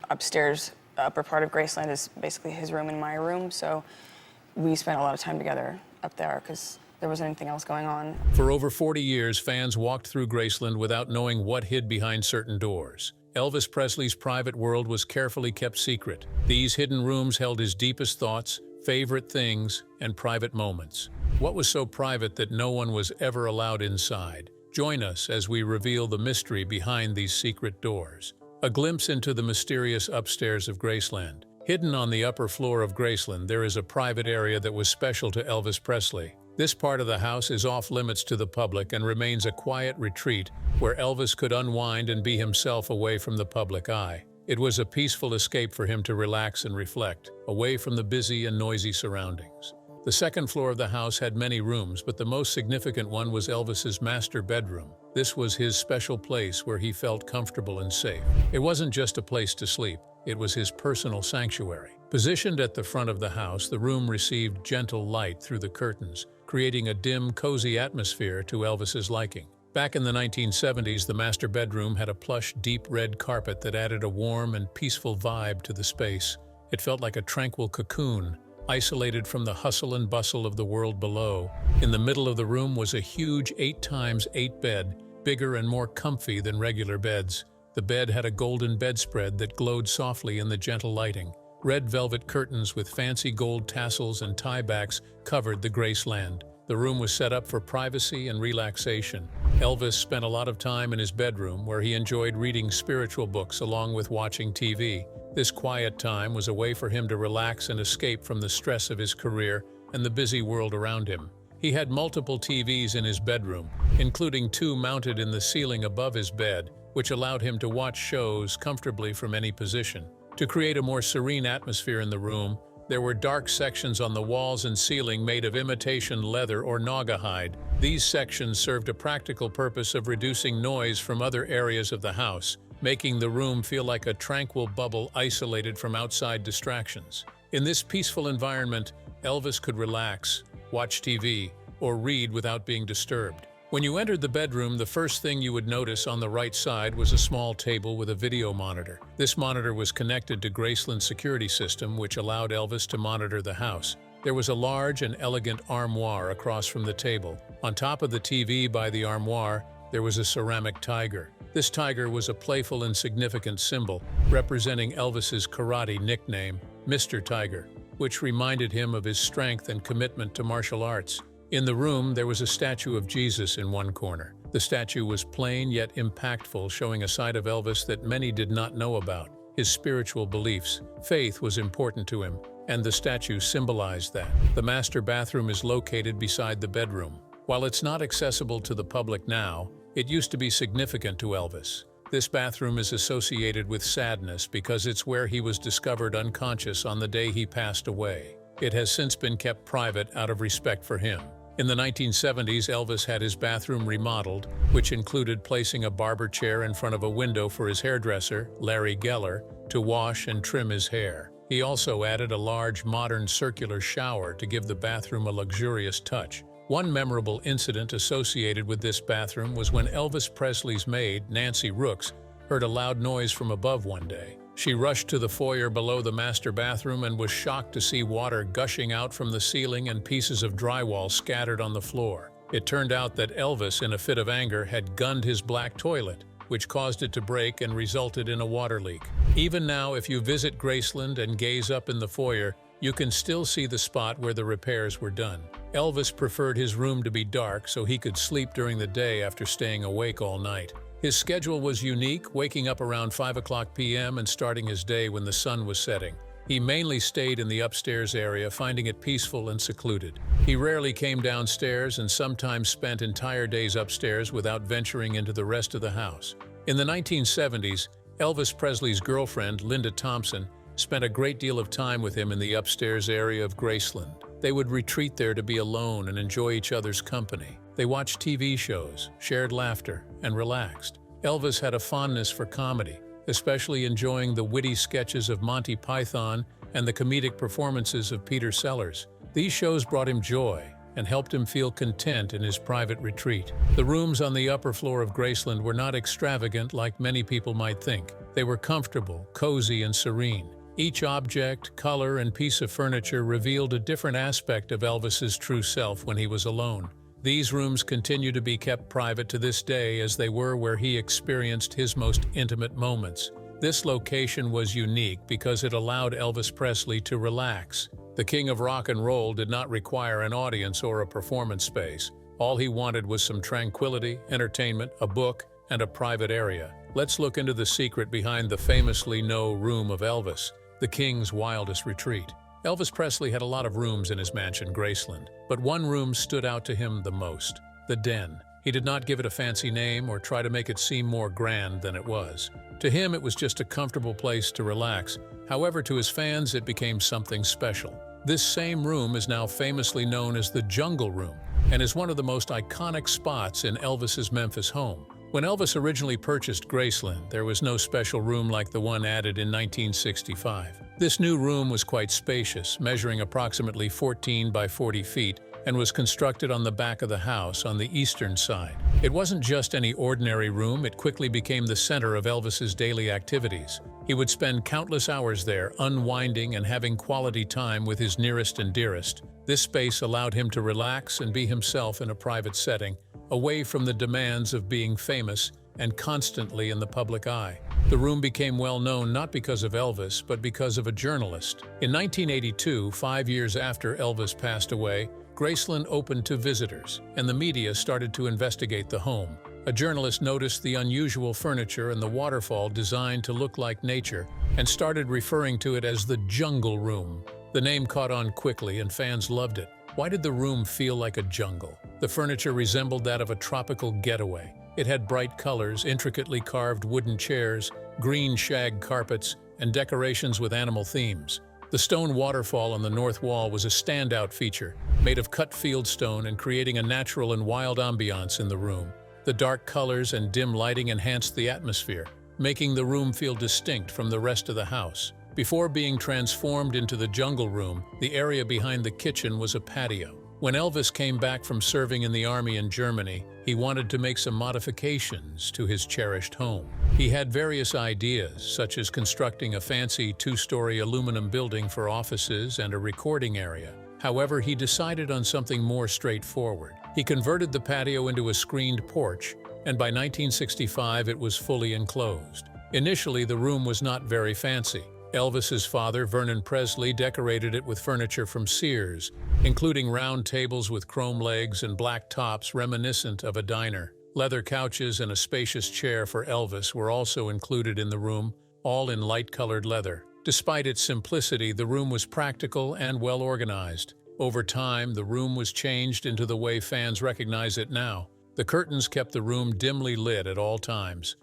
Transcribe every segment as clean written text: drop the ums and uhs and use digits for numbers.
upstairs, upper part of Graceland is basically his room and my room, so we spent a lot of time together up there because there wasn't anything else going on. For over 40 years, fans walked through Graceland without knowing what hid behind certain doors. Elvis Presley's private world was carefully kept secret. These hidden rooms held his deepest thoughts, favorite things, and private moments. What was so private that no one was ever allowed inside? Join us as we reveal the mystery behind these secret doors. A glimpse into the mysterious upstairs of Graceland. Hidden on the upper floor of Graceland, there is a private area that was special to Elvis Presley. This part of the house is off limits to the public and remains a quiet retreat where Elvis could unwind and be himself away from the public eye. It was a peaceful escape for him to relax and reflect, away from the busy and noisy surroundings. The second floor of the house had many rooms, but the most significant one was Elvis's master bedroom. This was his special place where he felt comfortable and safe. It wasn't just a place to sleep, it was his personal sanctuary. Positioned at the front of the house, the room received gentle light through the curtains, creating a dim, cozy atmosphere to Elvis's liking. Back in the 1970s, the master bedroom had a plush, deep red carpet that added a warm and peaceful vibe to the space. It felt like a tranquil cocoon, isolated from the hustle and bustle of the world below. In the middle of the room was a huge 8x8 bed, bigger and more comfy than regular beds. The bed had a golden bedspread that glowed softly in the gentle lighting. Red velvet curtains with fancy gold tassels and tiebacks covered the Graceland. The room was set up for privacy and relaxation. Elvis spent a lot of time in his bedroom, where he enjoyed reading spiritual books along with watching TV. This quiet time was a way for him to relax and escape from the stress of his career and the busy world around him. He had multiple TVs in his bedroom, including 2 mounted in the ceiling above his bed, which allowed him to watch shows comfortably from any position. To create a more serene atmosphere in the room, there were dark sections on the walls and ceiling made of imitation leather or naugahyde. These sections served a practical purpose of reducing noise from other areas of the house, making the room feel like a tranquil bubble isolated from outside distractions. In this peaceful environment, Elvis could relax, watch TV, or read without being disturbed. When you entered the bedroom, the first thing you would notice on the right side was a small table with a video monitor. This monitor was connected to Graceland's security system, which allowed Elvis to monitor the house. There was a large and elegant armoire across from the table. On top of the TV by the armoire, there was a ceramic tiger. This tiger was a playful and significant symbol, representing Elvis's karate nickname, Mr. Tiger, which reminded him of his strength and commitment to martial arts. In the room, there was a statue of Jesus in one corner. The statue was plain yet impactful, showing a side of Elvis that many did not know about. His spiritual beliefs. Faith was important to him, and the statue symbolized that. The master bathroom is located beside the bedroom. While it's not accessible to the public now, it used to be significant to Elvis. This bathroom is associated with sadness because it's where he was discovered unconscious on the day he passed away. It has since been kept private out of respect for him. In the 1970s, Elvis had his bathroom remodeled, which included placing a barber chair in front of a window for his hairdresser, Larry Geller, to wash and trim his hair. He also added a large, modern circular shower to give the bathroom a luxurious touch. One memorable incident associated with this bathroom was when Elvis Presley's maid, Nancy Rooks, heard a loud noise from above one day. She rushed to the foyer below the master bathroom and was shocked to see water gushing out from the ceiling and pieces of drywall scattered on the floor. It turned out that Elvis, in a fit of anger, had gunned his black toilet, which caused it to break and resulted in a water leak. Even now, if you visit Graceland and gaze up in the foyer, you can still see the spot where the repairs were done. Elvis preferred his room to be dark so he could sleep during the day after staying awake all night. His schedule was unique, waking up around 5 p.m. and starting his day when the sun was setting. He mainly stayed in the upstairs area, finding it peaceful and secluded. He rarely came downstairs and sometimes spent entire days upstairs without venturing into the rest of the house. In the 1970s, Elvis Presley's girlfriend, Linda Thompson, spent a great deal of time with him in the upstairs area of Graceland. They would retreat there to be alone and enjoy each other's company. They watched TV shows, shared laughter, and relaxed. Elvis had a fondness for comedy, especially enjoying the witty sketches of Monty Python and the comedic performances of Peter Sellers. These shows brought him joy, and helped him feel content in his private retreat. The rooms on the upper floor of Graceland were not extravagant like many people might think. They were comfortable, cozy, and serene. Each object, color, and piece of furniture revealed a different aspect of Elvis's true self when he was alone. These rooms continue to be kept private to this day as they were where he experienced his most intimate moments. This location was unique because it allowed Elvis Presley to relax. The king of rock and roll did not require an audience or a performance space. All he wanted was some tranquility, entertainment, a book, and a private area. Let's look into the secret behind the famously known room of Elvis, the king's wildest retreat. Elvis Presley had a lot of rooms in his mansion, Graceland, but one room stood out to him the most: the den. He did not give it a fancy name or try to make it seem more grand than it was. To him, it was just a comfortable place to relax. However, to his fans, it became something special. This same room is now famously known as the Jungle Room and is one of the most iconic spots in Elvis's Memphis home. When Elvis originally purchased Graceland, there was no special room like the one added in 1965. This new room was quite spacious, measuring approximately 14 by 40 feet, and was constructed on the back of the house on the eastern side. It wasn't just any ordinary room, it quickly became the center of Elvis's daily activities. He would spend countless hours there, unwinding and having quality time with his nearest and dearest. This space allowed him to relax and be himself in a private setting, away from the demands of being famous and constantly in the public eye. The room became well known not because of Elvis, but because of a journalist. In 1982, 5 years after Elvis passed away, Graceland opened to visitors, and the media started to investigate the home. A journalist noticed the unusual furniture and the waterfall designed to look like nature, and started referring to it as the Jungle Room. The name caught on quickly, and fans loved it. Why did the room feel like a jungle? The furniture resembled that of a tropical getaway. It had bright colors, intricately carved wooden chairs, green shag carpets, and decorations with animal themes. The stone waterfall on the north wall was a standout feature, made of cut field stone and creating a natural and wild ambiance in the room. The dark colors and dim lighting enhanced the atmosphere, making the room feel distinct from the rest of the house. Before being transformed into the Jungle Room, the area behind the kitchen was a patio. When Elvis came back from serving in the army in Germany, he wanted to make some modifications to his cherished home. He had various ideas, such as constructing a fancy two-story aluminum building for offices and a recording area. However, he decided on something more straightforward. He converted the patio into a screened porch, and by 1965 it was fully enclosed. Initially, the room was not very fancy. Elvis's father, Vernon Presley, decorated it with furniture from Sears, including round tables with chrome legs and black tops reminiscent of a diner. Leather couches and a spacious chair for Elvis were also included in the room, all in light-colored leather. Despite its simplicity, the room was practical and well-organized. Over time, the room was changed into the way fans recognize it now. The curtains kept the room dimly lit at all times,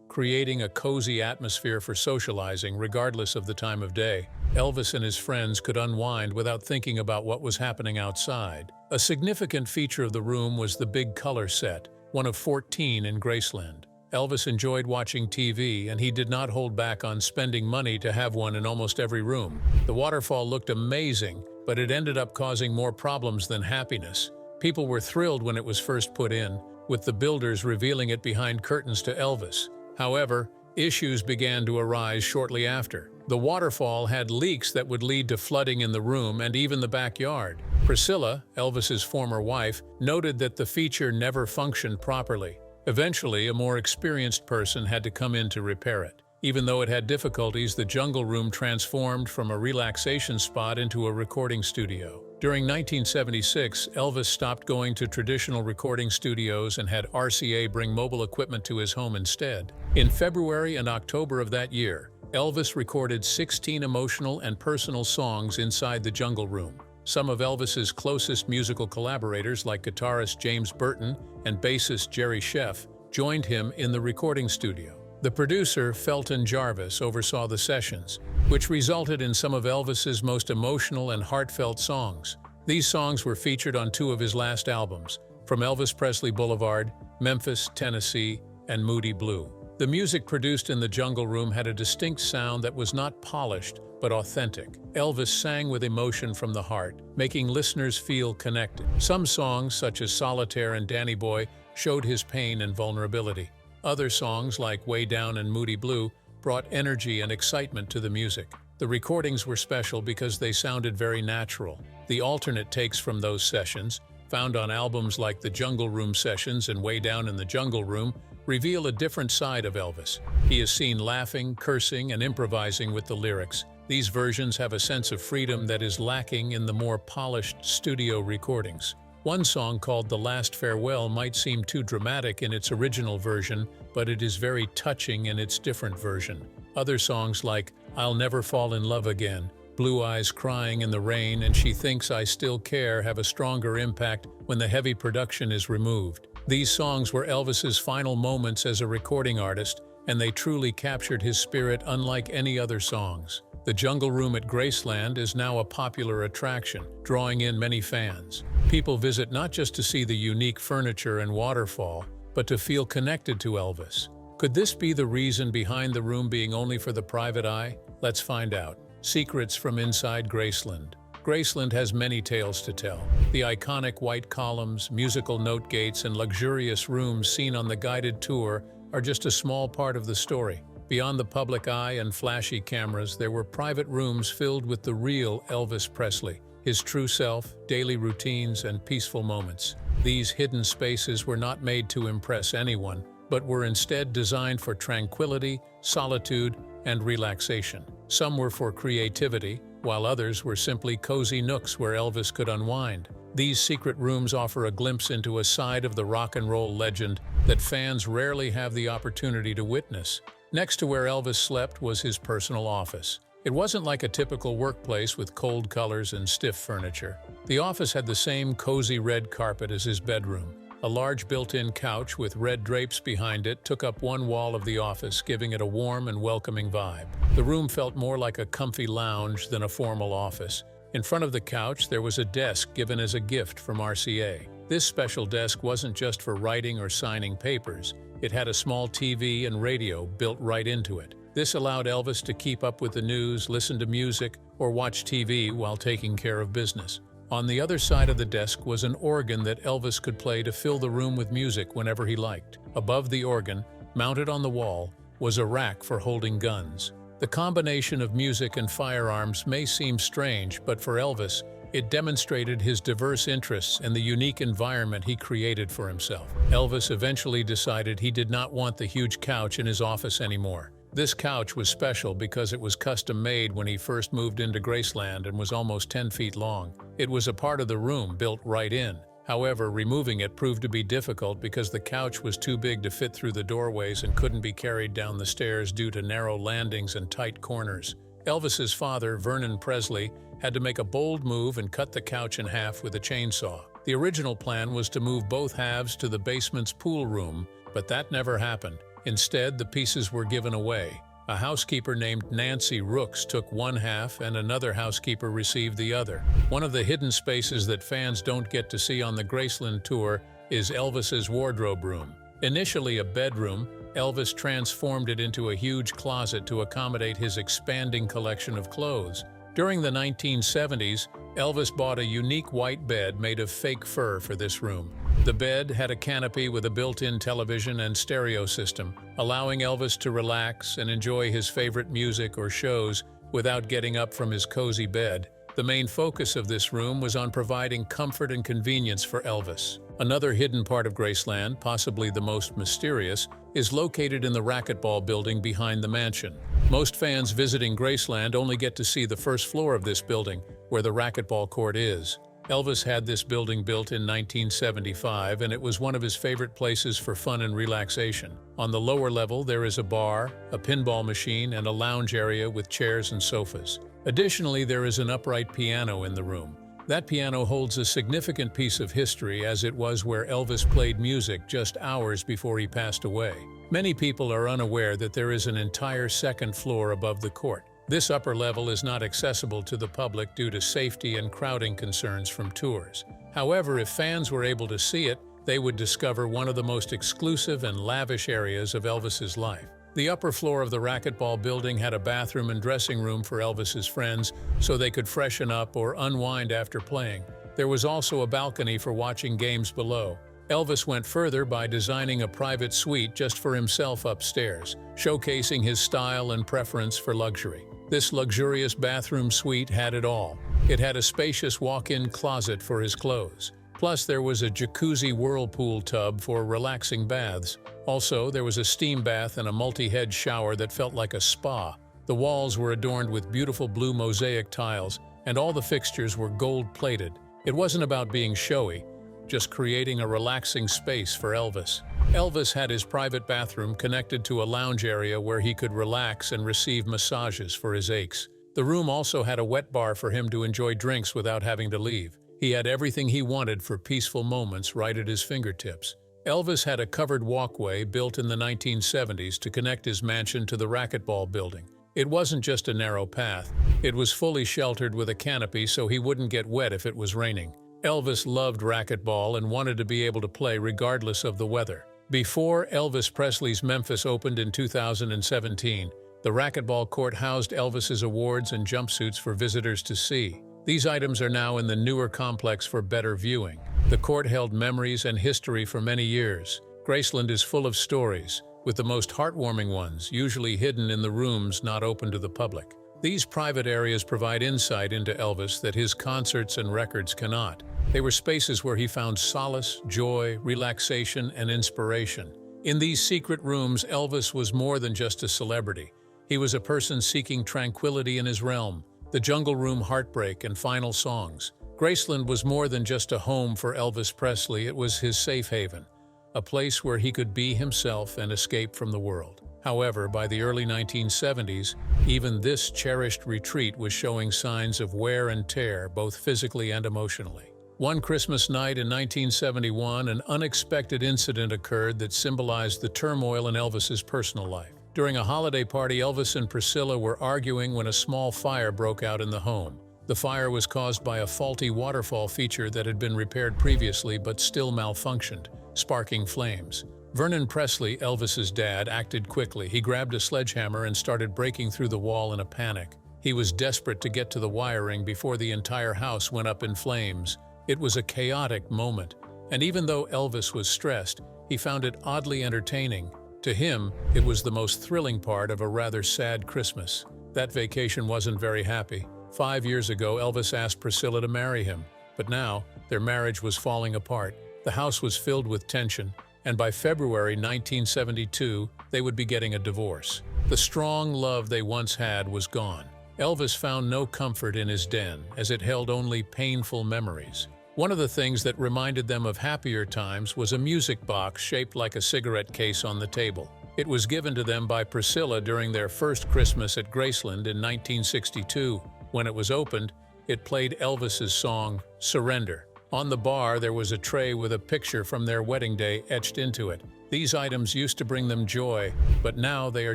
creating a cozy atmosphere for socializing regardless of the time of day. Elvis and his friends could unwind without thinking about what was happening outside. A significant feature of the room was the big color set, one of 14 in Graceland. Elvis enjoyed watching TV, and he did not hold back on spending money to have one in almost every room. The waterfall looked amazing, but it ended up causing more problems than happiness. People were thrilled when it was first put in, with the builders revealing it behind curtains to Elvis. However, issues began to arise shortly after. The waterfall had leaks that would lead to flooding in the room and even the backyard. Priscilla, Elvis's former wife, noted that the feature never functioned properly. Eventually, a more experienced person had to come in to repair it. Even though it had difficulties, the Jungle Room transformed from a relaxation spot into a recording studio. During 1976, Elvis stopped going to traditional recording studios and had RCA bring mobile equipment to his home instead. In February and October of that year, Elvis recorded 16 emotional and personal songs inside the Jungle Room. Some of Elvis's closest musical collaborators, like guitarist James Burton and bassist Jerry Sheff, joined him in the recording studio. The producer, Felton Jarvis, oversaw the sessions, which resulted in some of Elvis's most emotional and heartfelt songs. These songs were featured on 2 of his last albums, From Elvis Presley Boulevard, Memphis, Tennessee, and Moody Blue. The music produced in the Jungle Room had a distinct sound that was not polished, but authentic. Elvis sang with emotion from the heart, making listeners feel connected. Some songs, such as Solitaire and Danny Boy, showed his pain and vulnerability. Other songs, like Way Down and Moody Blue, brought energy and excitement to the music. The recordings were special because they sounded very natural. The alternate takes from those sessions, found on albums like The Jungle Room Sessions and Way Down in the Jungle Room, reveal a different side of Elvis. He is seen laughing, cursing, and improvising with the lyrics. These versions have a sense of freedom that is lacking in the more polished studio recordings. One song called The Last Farewell might seem too dramatic in its original version, but it is very touching in its different version. Other songs like I'll Never Fall in Love Again, Blue Eyes Crying in the Rain, and She Thinks I Still Care have a stronger impact when the heavy production is removed. These songs were Elvis's final moments as a recording artist, and they truly captured his spirit unlike any other songs. The Jungle Room at Graceland is now a popular attraction, drawing in many fans. People visit not just to see the unique furniture and waterfall, but to feel connected to Elvis. Could this be the reason behind the room being only for the private eye? Let's find out. Secrets from inside Graceland. Graceland has many tales to tell. The iconic white columns, musical note gates, and luxurious rooms seen on the guided tour are just a small part of the story. Beyond the public eye and flashy cameras, there were private rooms filled with the real Elvis Presley, his true self, daily routines, and peaceful moments. These hidden spaces were not made to impress anyone, but were instead designed for tranquility, solitude, and relaxation. Some were for creativity, while others were simply cozy nooks where Elvis could unwind. These secret rooms offer a glimpse into a side of the rock and roll legend that fans rarely have the opportunity to witness. Next to where Elvis slept was his personal office. It wasn't like a typical workplace with cold colors and stiff furniture. The office had the same cozy red carpet as his bedroom. A large built-in couch with red drapes behind it took up one wall of the office, giving it a warm and welcoming vibe. The room felt more like a comfy lounge than a formal office. In front of the couch, there was a desk given as a gift from RCA. This special desk wasn't just for writing or signing papers. It had a small TV and radio built right into it. This allowed Elvis to keep up with the news, listen to music, or watch TV while taking care of business. On the other side of the desk was an organ that Elvis could play to fill the room with music whenever he liked. Above the organ, mounted on the wall, was a rack for holding guns. The combination of music and firearms may seem strange, but for Elvis, it demonstrated his diverse interests and the unique environment he created for himself. Elvis eventually decided he did not want the huge couch in his office anymore. This couch was special because it was custom-made when he first moved into Graceland and was almost 10 feet long. It was a part of the room built right in. However, removing it proved to be difficult because the couch was too big to fit through the doorways and couldn't be carried down the stairs due to narrow landings and tight corners. Elvis's father, Vernon Presley, had to make a bold move and cut the couch in half with a chainsaw. The original plan was to move both halves to the basement's pool room, but that never happened. Instead, the pieces were given away. A housekeeper named Nancy Rooks took one half and another housekeeper received the other. One of the hidden spaces that fans don't get to see on the Graceland tour is Elvis's wardrobe room. Initially a bedroom, Elvis transformed it into a huge closet to accommodate his expanding collection of clothes. During the 1970s, Elvis bought a unique white bed made of fake fur for this room. The bed had a canopy with a built-in television and stereo system, allowing Elvis to relax and enjoy his favorite music or shows without getting up from his cozy bed. The main focus of this room was on providing comfort and convenience for Elvis. Another hidden part of Graceland, possibly the most mysterious, is located in the racquetball building behind the mansion. Most fans visiting Graceland only get to see the first floor of this building, where the racquetball court is. Elvis had this building built in 1975, and it was one of his favorite places for fun and relaxation. On the lower level, there is a bar, a pinball machine, and a lounge area with chairs and sofas. Additionally, there is an upright piano in the room. That piano holds a significant piece of history, as it was where Elvis played music just hours before he passed away. Many people are unaware that there is an entire second floor above the court. This upper level is not accessible to the public due to safety and crowding concerns from tours. However, if fans were able to see it, they would discover one of the most exclusive and lavish areas of Elvis's life. The upper floor of the racquetball building had a bathroom and dressing room for Elvis's friends so they could freshen up or unwind after playing. There was also a balcony for watching games below. Elvis went further by designing a private suite just for himself upstairs, showcasing his style and preference for luxury. This luxurious bathroom suite had it all. It had a spacious walk-in closet for his clothes. Plus, there was a jacuzzi whirlpool tub for relaxing baths. Also, there was a steam bath and a multi-head shower that felt like a spa. The walls were adorned with beautiful blue mosaic tiles, and all the fixtures were gold-plated. It wasn't about being showy, just creating a relaxing space for Elvis. Elvis had his private bathroom connected to a lounge area where he could relax and receive massages for his aches. The room also had a wet bar for him to enjoy drinks without having to leave. He had everything he wanted for peaceful moments right at his fingertips. Elvis had a covered walkway built in the 1970s to connect his mansion to the racquetball building. It wasn't just a narrow path. It was fully sheltered with a canopy so he wouldn't get wet if it was raining. Elvis loved racquetball and wanted to be able to play regardless of the weather. Before Elvis Presley's Memphis opened in 2017, the racquetball court housed Elvis's awards and jumpsuits for visitors to see. These items are now in the newer complex for better viewing. The court held memories and history for many years. Graceland is full of stories, with the most heartwarming ones usually hidden in the rooms not open to the public. These private areas provide insight into Elvis that his concerts and records cannot. They were spaces where he found solace, joy, relaxation, and inspiration. In these secret rooms, Elvis was more than just a celebrity. He was a person seeking tranquility in his realm. The Jungle Room heartbreak and final songs. Graceland was more than just a home for Elvis Presley, it was his safe haven, a place where he could be himself and escape from the world. However, by the early 1970s, even this cherished retreat was showing signs of wear and tear, both physically and emotionally. One Christmas night in 1971, an unexpected incident occurred that symbolized the turmoil in Elvis's personal life. During a holiday party, Elvis and Priscilla were arguing when a small fire broke out in the home. The fire was caused by a faulty waterfall feature that had been repaired previously but still malfunctioned, sparking flames. Vernon Presley, Elvis's dad, acted quickly. He grabbed a sledgehammer and started breaking through the wall in a panic. He was desperate to get to the wiring before the entire house went up in flames. It was a chaotic moment, and even though Elvis was stressed, he found it oddly entertaining. To him, it was the most thrilling part of a rather sad Christmas. That vacation wasn't very happy. 5 years ago, Elvis asked Priscilla to marry him, but now their marriage was falling apart. The house was filled with tension, and by February 1972, they would be getting a divorce. The strong love they once had was gone. Elvis found no comfort in his den, as it held only painful memories. One of the things that reminded them of happier times was a music box shaped like a cigarette case on the table. It was given to them by Priscilla during their first Christmas at Graceland in 1962. When it was opened, it played Elvis's song, Surrender. On the bar, there was a tray with a picture from their wedding day etched into it. These items used to bring them joy, but now they are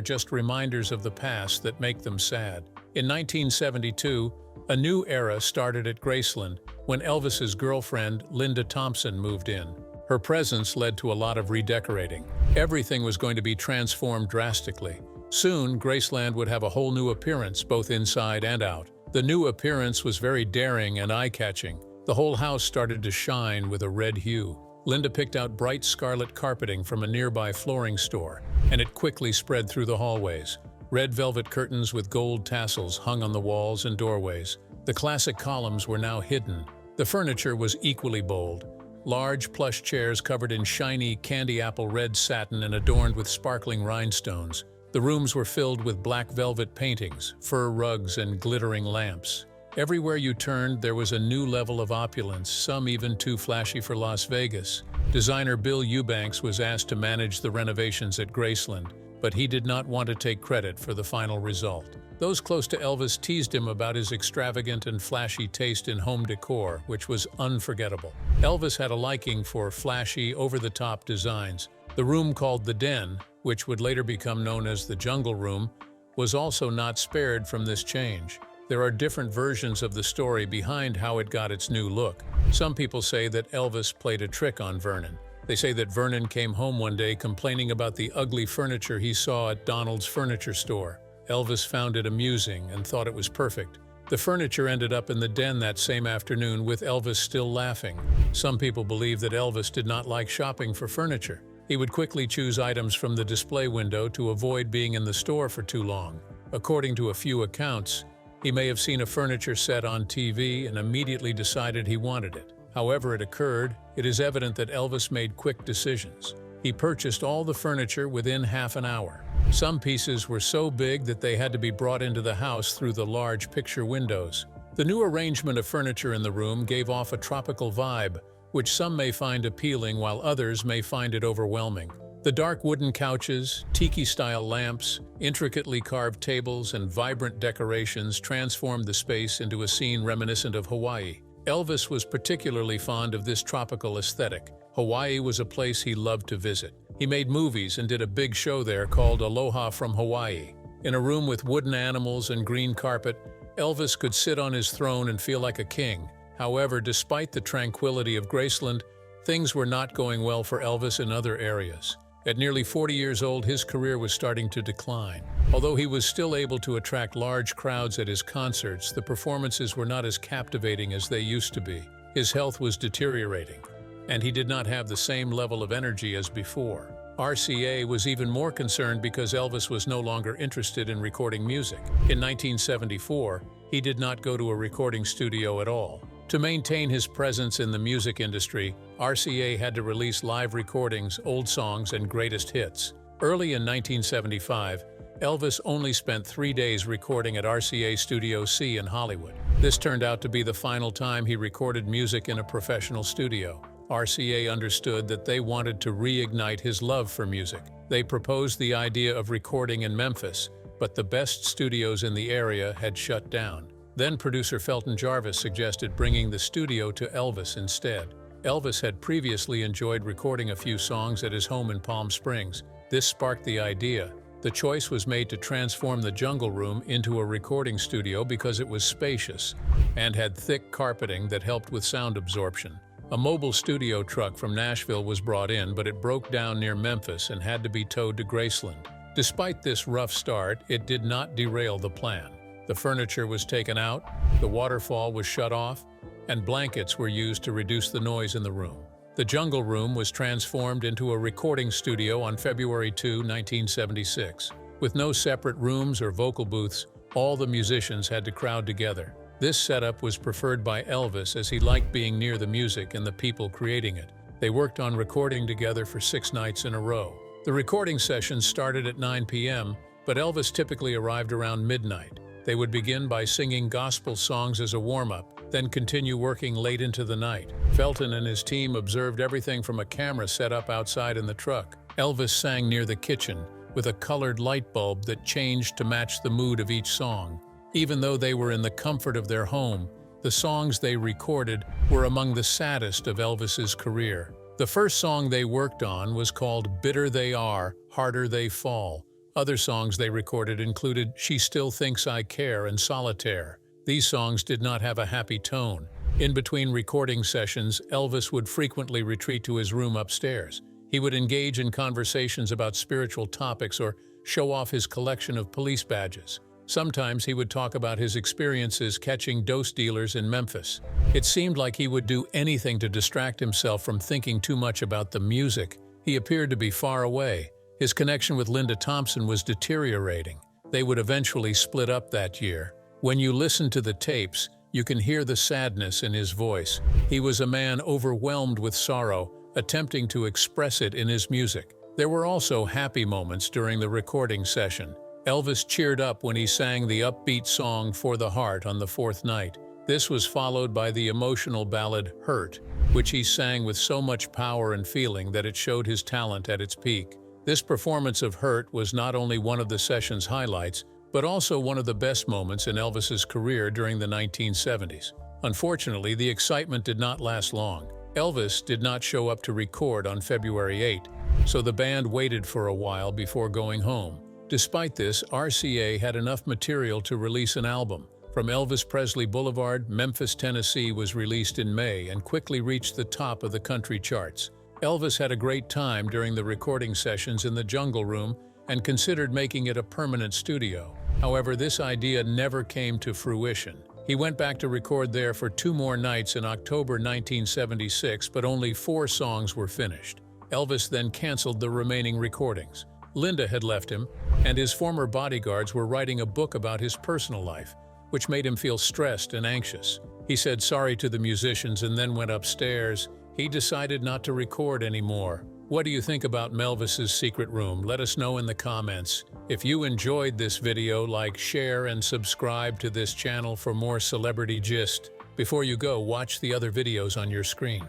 just reminders of the past that make them sad. In 1972, a new era started at Graceland when Elvis's girlfriend, Linda Thompson, moved in. Her presence led to a lot of redecorating. Everything was going to be transformed drastically. Soon, Graceland would have a whole new appearance, both inside and out. The new appearance was very daring and eye-catching. The whole house started to shine with a red hue. Linda picked out bright scarlet carpeting from a nearby flooring store, and it quickly spread through the hallways. Red velvet curtains with gold tassels hung on the walls and doorways. The classic columns were now hidden. The furniture was equally bold. Large plush chairs covered in shiny candy apple red satin and adorned with sparkling rhinestones. The rooms were filled with black velvet paintings, fur rugs, and glittering lamps. Everywhere you turned, there was a new level of opulence, some even too flashy for Las Vegas. Designer Bill Eubanks was asked to manage the renovations at Graceland, but he did not want to take credit for the final result. Those close to Elvis teased him about his extravagant and flashy taste in home decor, which was unforgettable. Elvis had a liking for flashy, over-the-top designs. The room called the Den, which would later become known as the Jungle Room, was also not spared from this change. There are different versions of the story behind how it got its new look. Some people say that Elvis played a trick on Vernon. They say that Vernon came home one day complaining about the ugly furniture he saw at Donald's furniture store. Elvis found it amusing and thought it was perfect. The furniture ended up in the den that same afternoon with Elvis still laughing. Some people believe that Elvis did not like shopping for furniture. He would quickly choose items from the display window to avoid being in the store for too long. According to a few accounts, he may have seen a furniture set on TV and immediately decided he wanted it. However it occurred, it is evident that Elvis made quick decisions. He purchased all the furniture within half an hour. Some pieces were so big that they had to be brought into the house through the large picture windows. The new arrangement of furniture in the room gave off a tropical vibe, which some may find appealing while others may find it overwhelming. The dark wooden couches, tiki-style lamps, intricately carved tables, and vibrant decorations transformed the space into a scene reminiscent of Hawaii. Elvis was particularly fond of this tropical aesthetic. Hawaii was a place he loved to visit. He made movies and did a big show there called Aloha from Hawaii. In a room with wooden animals and green carpet, Elvis could sit on his throne and feel like a king. However, despite the tranquility of Graceland, things were not going well for Elvis in other areas. At nearly 40 years old, his career was starting to decline. Although he was still able to attract large crowds at his concerts, the performances were not as captivating as they used to be. His health was deteriorating, and he did not have the same level of energy as before. RCA was even more concerned because Elvis was no longer interested in recording music. In 1974, he did not go to a recording studio at all. To maintain his presence in the music industry, RCA had to release live recordings, old songs, and greatest hits. Early in 1975, Elvis only spent 3 days recording at RCA Studio C in Hollywood. This turned out to be the final time he recorded music in a professional studio. RCA understood that they wanted to reignite his love for music. They proposed the idea of recording in Memphis, but the best studios in the area had shut down. Then producer Felton Jarvis suggested bringing the studio to Elvis instead. Elvis had previously enjoyed recording a few songs at his home in Palm Springs. This sparked the idea. The choice was made to transform the Jungle Room into a recording studio because it was spacious and had thick carpeting that helped with sound absorption. A mobile studio truck from Nashville was brought in, but it broke down near Memphis and had to be towed to Graceland. Despite this rough start, it did not derail the plan. The furniture was taken out, the waterfall was shut off, and blankets were used to reduce the noise in the room. The Jungle Room was transformed into a recording studio on February 2, 1976. With no separate rooms or vocal booths, all the musicians had to crowd together. This setup was preferred by Elvis as he liked being near the music and the people creating it. They worked on recording together for 6 nights in a row. The recording sessions started at 9 p.m., but Elvis typically arrived around midnight. They would begin by singing gospel songs as a warm-up, then continue working late into the night. Felton and his team observed everything from a camera set up outside in the truck. Elvis sang near the kitchen, with a colored light bulb that changed to match the mood of each song. Even though they were in the comfort of their home, the songs they recorded were among the saddest of Elvis's career. The first song they worked on was called Bitter They Are, Harder They Fall. Other songs they recorded included She Still Thinks I Care and Solitaire. These songs did not have a happy tone. In between recording sessions, Elvis would frequently retreat to his room upstairs. He would engage in conversations about spiritual topics or show off his collection of police badges. Sometimes he would talk about his experiences catching dose dealers in Memphis. It seemed like he would do anything to distract himself from thinking too much about the music. He appeared to be far away. His connection with Linda Thompson was deteriorating. They would eventually split up that year. When you listen to the tapes, you can hear the sadness in his voice. He was a man overwhelmed with sorrow, attempting to express it in his music. There were also happy moments during the recording session. Elvis cheered up when he sang the upbeat song For the Heart on the 4th night. This was followed by the emotional ballad Hurt, which he sang with so much power and feeling that it showed his talent at its peak. This performance of Hurt was not only one of the session's highlights, but also one of the best moments in Elvis's career during the 1970s. Unfortunately, the excitement did not last long. Elvis did not show up to record on February 8, so the band waited for a while before going home. Despite this, RCA had enough material to release an album. From Elvis Presley Boulevard, Memphis, Tennessee was released in May and quickly reached the top of the country charts. Elvis had a great time during the recording sessions in the Jungle Room and considered making it a permanent studio. However, this idea never came to fruition. He went back to record there for 2 more nights in October 1976, but only 4 songs were finished. Elvis then canceled the remaining recordings. Linda had left him, and his former bodyguards were writing a book about his personal life, which made him feel stressed and anxious. He said sorry to the musicians and then went upstairs. He decided not to record anymore. What do you think about Melvis's secret room? Let us know in the comments. If you enjoyed this video, like, share, and subscribe to this channel for more celebrity gist. Before you go, watch the other videos on your screen.